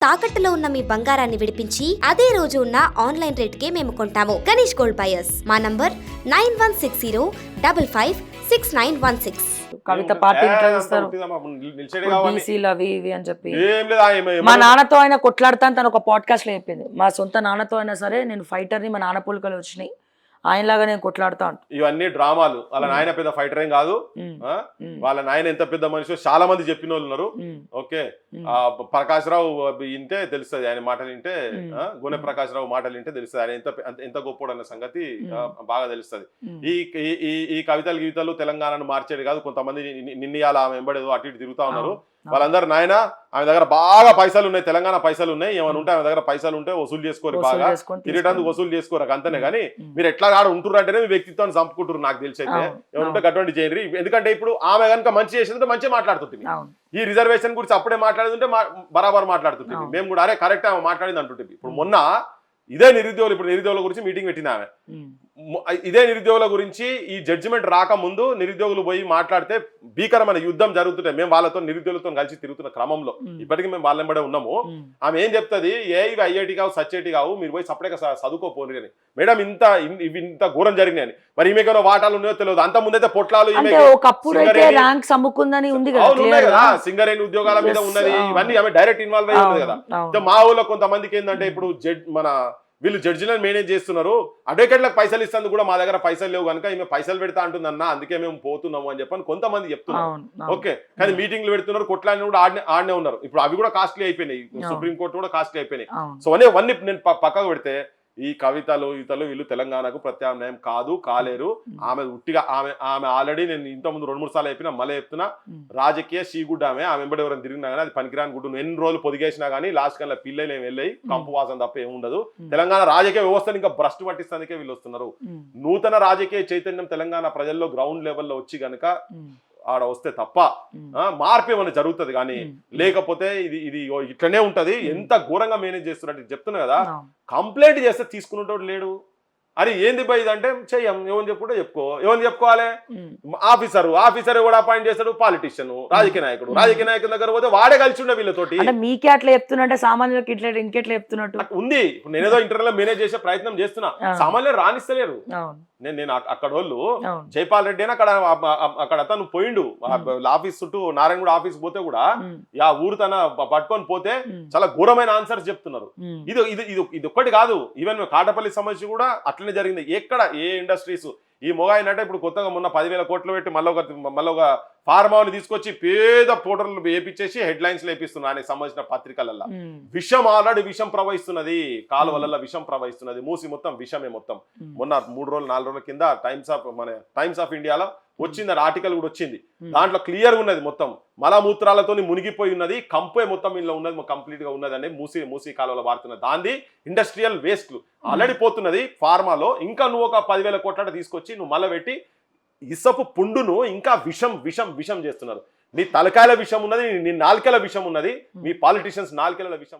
తాకట్టులో ఉన్న మీ బంగారాన్ని విడిపించి అదే రోజు ఉన్న ఆన్లైన్ రేటుకే మేము కొంటాము. Ganesh gold buyers. మా నంబర్ 9160556916. కవిత పార్టీ ఇంట్రో బీసీలు అవి ఇవి అని చెప్పి మా నాన్నతో ఆయన కొట్లాడతాను తను ఒక పాడ్కాస్ట్ లో చెప్పింది. మా సొంత నాన్నతో అయినా సరే నేను ఫైటర్ ని, మా నాన్న పోలికలు వచ్చినాయి, ఆయనలాగా నేను కొట్లాడుతా అంట. ఇవన్నీ డ్రామాలు. వాళ్ళ నాయన పెద్ద ఫైటర్ ఏం కాదు. వాళ్ళ నాయన ఎంత పెద్ద మనిషి చాలా మంది చెప్పిన వాళ్ళు ఉన్నారు. ఓకే, ప్రకాష్ రావు వింటే తెలుస్తుంది, ఆయన మాటలు వింటే, గుణె ప్రకాష్ రావు మాటలు వింటే తెలుస్తుంది ఆయన ఎంత గొప్పోడు అన్న సంగతి బాగా తెలుస్తుంది. ఈ కవితలు గీతలు తెలంగాణను మార్చేది కాదు. కొంతమంది నిన్నయాల ఆమె వెంబడేదో అటు ఇటు తిరుగుతా ఉన్నారు. వాళ్ళందరూ నాయన ఆమె దగ్గర బాగా పైసలు ఉన్నాయి, తెలంగాణ పైసలు ఉన్నాయి, ఏమైనా ఉంటే ఆమె దగ్గర పైసలు ఉంటే వసూలు చేసుకోరు, బాగా తిరగడానికి వసూలు చేసుకోరు, అంతనే. కానీ మీరు ఎట్లా ఆడ ఉంటున్నారు అంటేనే మీ వ్యక్తిత్వాన్ని చంపుకుంటారు. నాకు తెలిసి అయితే ఏమంటే అటువంటి చేయండి. ఎందుకంటే ఇప్పుడు ఆమె కనుక మంచి చేసిందంటే మంచిగా మాట్లాడుతుంది. ఈ రిజర్వేషన్ గురించి అప్పుడే మాట్లాడుతుంటే బరాబర్ మాట్లాడుతుంది. మేము కూడా అరే కరెక్ట్ ఆమె మాట్లాడింది అంటుంటుంది. ఇప్పుడు మొన్న ఇదే నిరుద్యోగులు, ఇప్పుడు నిరుద్యోగుల గురించి మీటింగ్ పెట్టింది ఆమె. ఇదే నిరుద్యోగుల గురించి ఈ జడ్జిమెంట్ రాకముందు నిరుద్యోగులు పోయి మాట్లాడితే భీకరమైన యుద్ధం జరుగుతుంటే మేము వాళ్ళతో నిరుద్యోగులతో కలిసి తిరుగుతున్న క్రమంలో ఇప్పటికీ మేము వాళ్ళెంబడే ఉన్నాము. ఆమె ఏం చెప్తుంది, ఇవి ఐఐటి కావు సచ్ఐటి కావు, మీరు పోయి సపరేట్గా చదువుకోపోని అని. మేడం ఇంత ఘోరం జరిగినాయని. మరి ఈమెకైనా వాటాలు ఉన్నాయో తెలియదు. అంత ముందైతే పొట్లాలు ఉన్నాయి కదా, సింగరేణి ఉద్యోగాల మీద ఉన్నది, ఇవన్నీ ఆమె డైరెక్ట్ ఇన్వాల్వ్ అయ్యి ఉంది కదా. మా ఊళ్ళో కొంతమందికి ఏంటంటే ఇప్పుడు వీళ్ళు జడ్జిలను మేనేజ్ చేస్తున్నారు, అడ్వకేట్లకు పైసలు ఇస్తుంది కూడా మా దగ్గర పైసలు లేవు కనుక ఈమె పైసలు పెడతా అంటుందన్నా, అందుకే మేము పోతున్నాము అని చెప్పని కొంతమంది చెప్తున్నారు. ఓకే, కానీ మీటింగ్లు పెడుతున్నారు, కొట్లాడిని కూడా ఆడనే ఉన్నారు. ఇప్పుడు అవి కూడా కాస్ట్లీ అయిపోయినాయి, సుప్రీంకోర్టు కూడా కాస్ట్లీ అయిపోయినాయి. సో అవన్నీ నేను పక్కకు పెడితే ఈ కవితలు వీళ్ళు తెలంగాణకు ప్రత్యామ్నాయం కాలేరు. ఆమె ఉట్టిగా ఆమె ఆల్రెడీ నేను ఇంతకుముందు 2-3 సార్లు చెప్పినా, మళ్ళీ చెప్తున్నా, రాజకీయ షీగుడ్డ ఆమె వెంబడి ఎవరైనా తిరిగినా కానీ అది పనికిరాని గుడ్డు. ఎన్ని రోజులు పొదిగేసినా కానీ లాస్ట్ కల్లా పిల్లలు ఏమి వెళ్ళాయి, కంపు వాసన తప్ప ఏముండదు. తెలంగాణ రాజకీయ వ్యవస్థను ఇంకా భ్రష్టు పట్టిస్తానికే వీళ్ళు వస్తున్నారు. నూతన రాజకీయ చైతన్యం తెలంగాణ ప్రజల్లో గ్రౌండ్ లెవెల్లో వచ్చి గనక ఆడ వస్తే తప్ప మార్పు ఏమైనా జరుగుతుంది. కానీ లేకపోతే ఇది ఇట్లనే ఉంటది. ఎంత ఘోరంగా మేనేజ్ చేస్తున్నట్టు చెప్తున్నా కదా. కంప్లైంట్ చేస్తే తీసుకునేటోడు లేడు. అది ఏంది బై ఇదంటే చెయ్యం, ఏమని చెప్పుకుంటే ఏమని చెప్పుకోవాలి. ఆఫీసర్ కూడా అపాయింట్ చేస్తాడు, పాలిటిషియన్, రాజకీయ నాయకుడి దగ్గర పోతే వాడే కలిసి ఉండే వీళ్ళతోటి. మీకే అట్లా చెప్తున్నట్టే సామాన్యులకు ఇంకెట్లా చెప్తున్నట్టు ఉంది. ఇప్పుడు నేనేదో ఇంటర్వ్యూలో మేనేజ్ చేసే ప్రయత్నం చేస్తున్నా, సామాన్యులు రాణిస్తలేరు. నేను అక్కడ వాళ్ళు జైపాల్ రెడ్డి అని అక్కడ అతను పోయిండు ఆఫీస్ చుట్టూ, నారాయణగూడ ఆఫీస్ పోతే కూడా ఆ ఊరు తన పట్టుకొని పోతే చాలా ఘోరమైన ఆన్సర్స్ చెప్తున్నారు. ఇది ఒక్కటి కాదు, ఈవెన్ కాటపల్లి సమస్య కూడా అట్లనే జరిగింది. ఎక్కడ ఏ ఇండస్ట్రీస్ ఈ మొగాయినంటే ఇప్పుడు కొత్తగా మొన్న 10,000 కోట్లు పెట్టి మళ్ళీ ఒక ఫార్మాని తీసుకొచ్చి పేద ఫోటోలు వేపించేసి హెడ్ లైన్స్ వేపిస్తున్నారు ఆయనకు సంబంధించిన పత్రికలలో. విషం ఆల్రెడీ విషం ప్రవహిస్తున్నది, కాలువలలో విషం ప్రవహిస్తున్నది, మూసి మొత్తం విషమే మొత్తం. మొన్న 3-4 రోజుల కింద టైమ్స్ ఆఫ్ ఇండియాలో వచ్చింది ఆర్టికల్ కూడా వచ్చింది. దాంట్లో క్లియర్ ఉన్నది మొత్తం మలమూత్రాలతో మునిగిపోయి ఉన్నది, కంపే మొత్తం ఇంట్లో ఉన్నది, కంప్లీట్ గా ఉన్నది అనేది మూసి కాలువలో వాడుతున్నది. దాన్ని ఇండస్ట్రియల్ వేస్ట్లు ఆల్రెడీ పోతున్నది ఫార్మాలో. ఇంకా నువ్వు ఒక 10,000 కోట్ల తీసుకొచ్చి నువ్వు మళ్ళీ పెట్టి ఇసపు పుండును ఇంకా విషం చేస్తున్నారు. నీ తలకాయల విషం ఉన్నది, నీ నాలుకల విషం ఉన్నది, మీ పాలిటిషియన్స్ నాలుకల విషం.